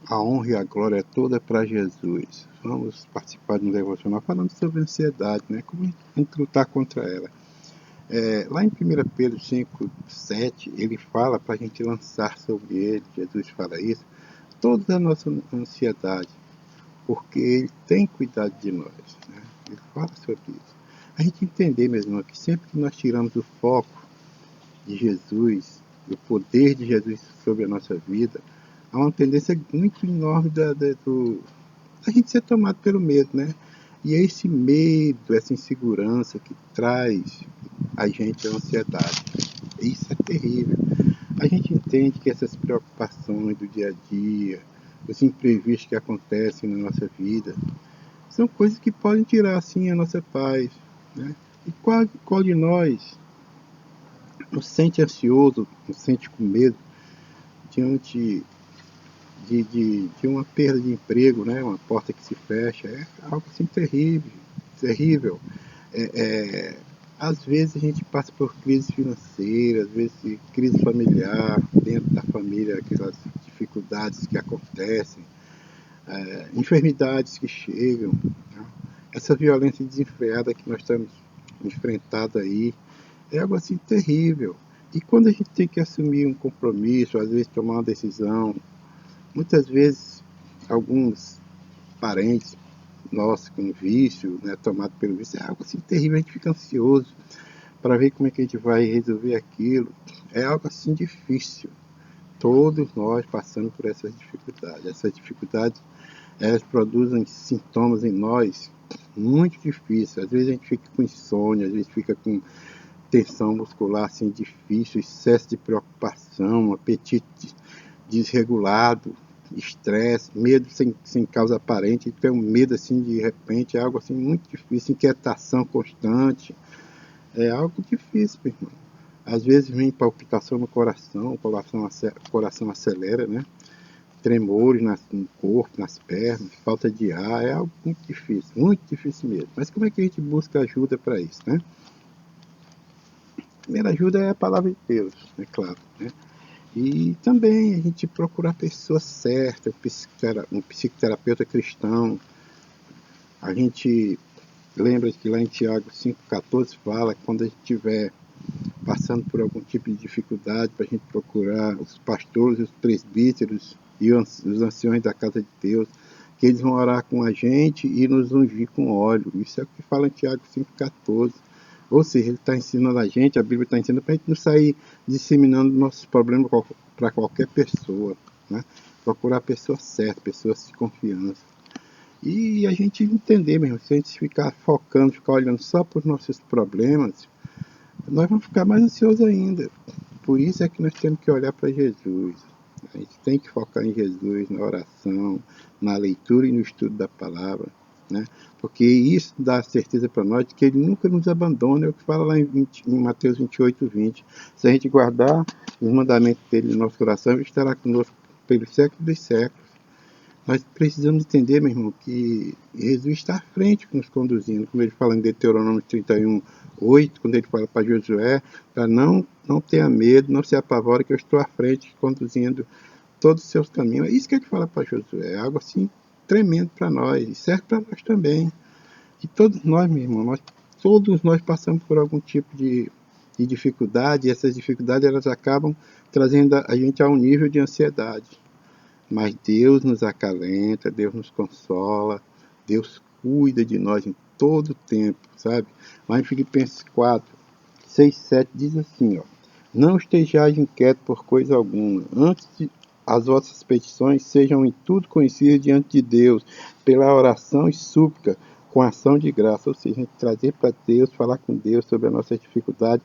A honra e a glória é toda para Jesus. Vamos participar de um devocional falando sobre ansiedade, né? Como a gente lutar contra ela. Lá em 1 Pedro 5, 7, ele fala para a gente lançar sobre ele, Jesus fala isso, toda a nossa ansiedade, porque ele tem cuidado de nós, né? Ele fala sobre isso. A gente entender, meu irmão, que sempre que nós tiramos o foco de Jesus, do poder de Jesus sobre a nossa vida, há uma tendência muito enorme a gente ser tomado pelo medo, né? E é esse medo, essa insegurança que traz a gente a ansiedade. Isso é terrível. A gente entende que essas preocupações do dia a dia, os imprevistos que acontecem na nossa vida, são coisas que podem tirar, assim, a nossa paz, né? E qual de nós não se sente ansioso, não se sente com medo diante de uma perda de emprego, né? Uma porta que se fecha, é algo assim terrível, terrível. É, é, Às vezes a gente passa por crise financeira, às vezes crise familiar, dentro da família, aquelas dificuldades que acontecem, enfermidades que chegam, né? Essa violência desenfreada que nós estamos enfrentando aí, é algo assim terrível. E quando a gente tem que assumir um compromisso, às vezes tomar uma decisão, muitas vezes alguns parentes nossos com vício, né, tomado pelo vício, é algo assim terrível, a gente fica ansioso para ver como é que a gente vai resolver aquilo. É algo assim difícil. Todos nós passamos por essas dificuldades. Essas dificuldades, elas produzem sintomas em nós muito difíceis. Às vezes a gente fica com insônia, às vezes fica com tensão muscular assim difícil, excesso de preocupação, apetite desregulado, estresse, medo sem causa aparente, ter um medo assim de repente, é algo assim muito difícil, inquietação constante, é algo difícil, meu irmão. Às vezes vem palpitação no coração, o coração acelera, né? Tremores no corpo, nas pernas, falta de ar, é algo muito difícil mesmo. Mas como é que a gente busca ajuda para isso, né? A primeira ajuda é a palavra de Deus, é claro, né? E também a gente procurar a pessoa certa, um psicoterapeuta cristão. A gente lembra que lá em Tiago 5,14 fala que quando a gente estiver passando por algum tipo de dificuldade, para a gente procurar os pastores, os presbíteros e os anciões da casa de Deus, que eles vão orar com a gente e nos ungir com óleo. Isso é o que fala em Tiago 5,14. Ou seja, ele está ensinando a gente, a Bíblia está ensinando para a gente não sair disseminando nossos problemas para qualquer pessoa, né? Procurar a pessoa certa, pessoas de confiança. E a gente entender mesmo, se a gente ficar focando, ficar olhando só para os nossos problemas, nós vamos ficar mais ansiosos ainda. Por isso é que nós temos que olhar para Jesus. A gente tem que focar em Jesus, na oração, na leitura e no estudo da palavra, né? Porque isso dá certeza para nós de que ele nunca nos abandona, é o que fala lá em Mateus 28:20. Se a gente guardar os mandamentos dele no nosso coração, ele estará conosco pelos séculos dos séculos. Nós precisamos entender, meu irmão, que Jesus está à frente nos conduzindo, como ele fala em Deuteronômio 31:8, quando ele fala para Josué, para não tenha medo, não se apavore, que eu estou à frente conduzindo todos os seus caminhos. É isso que ele fala para Josué, é algo assim tremendo para nós, e serve para nós também. E todos nós, meu irmão, todos nós passamos por algum tipo de dificuldade, e essas dificuldades elas acabam trazendo a gente a um nível de ansiedade. Mas Deus nos acalenta, Deus nos consola, Deus cuida de nós em todo o tempo, sabe? Lá em Filipenses 4:6-7 diz assim, ó: não estejais inquieto por coisa alguma, antes as vossas petições sejam em tudo conhecidas diante de Deus, pela oração e súplica, com ação de graça. Ou seja, a gente trazer para Deus, falar com Deus sobre a nossa dificuldade,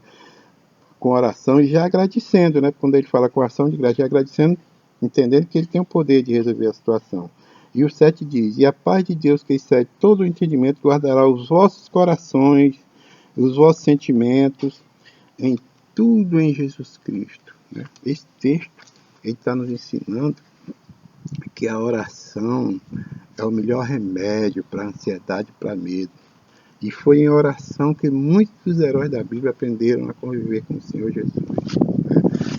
com oração e já agradecendo, né? Quando ele fala com ação de graça, já agradecendo, entendendo que ele tem o poder de resolver a situação. E o 7 diz: e a paz de Deus, que excede todo o entendimento, guardará os vossos corações, os vossos sentimentos, em tudo em Jesus Cristo, né? Esse texto, ele está nos ensinando que a oração é o melhor remédio para a ansiedade e para medo. E foi em oração que muitos dos heróis da Bíblia aprenderam a conviver com o Senhor Jesus.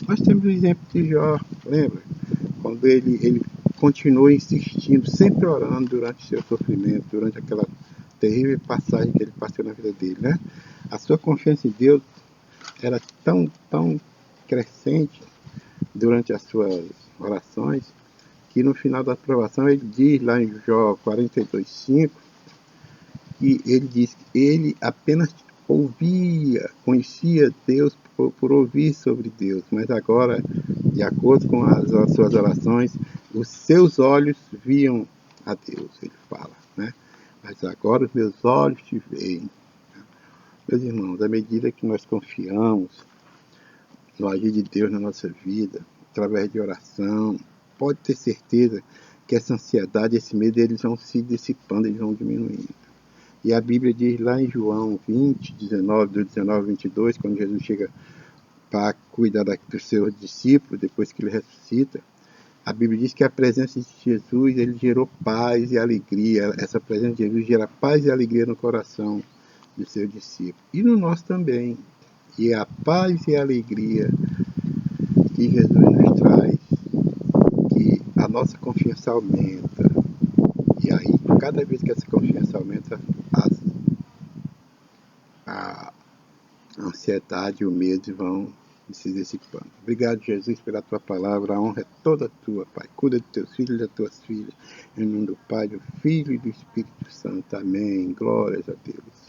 Nós temos o exemplo de Jó, lembra? Quando ele continuou insistindo, sempre orando durante o seu sofrimento, durante aquela terrível passagem que ele passou na vida dele, né? A sua confiança em Deus era tão crescente durante as suas orações, que no final da aprovação ele diz lá em Jó 42:5, que ele diz que ele apenas ouvia, conhecia Deus por ouvir sobre Deus, mas agora, de acordo com as suas orações, os seus olhos viam a Deus, ele fala, né? Mas agora os meus olhos te veem. Meus irmãos, à medida que nós confiamos no agir de Deus na nossa vida, através de oração, pode ter certeza que essa ansiedade, esse medo, eles vão se dissipando, eles vão diminuindo. E a Bíblia diz lá em João 20, 19, do 19 ao 22, quando Jesus chega para cuidar dos seus discípulos, depois que ele ressuscita, a Bíblia diz que a presença de Jesus, ele gerou paz e alegria. Essa presença de Jesus gera paz e alegria no coração dos seus discípulos. E no nosso também. E é a paz e a alegria que Jesus nos traz, que a nossa confiança aumenta. E aí, cada vez que essa confiança aumenta, a ansiedade e o medo vão se dissipando. Obrigado, Jesus, pela tua palavra. A honra é toda tua, Pai. Cuida dos teus filhos e das tuas filhas. Em nome do Pai, do Filho e do Espírito Santo. Amém. Glórias a Deus.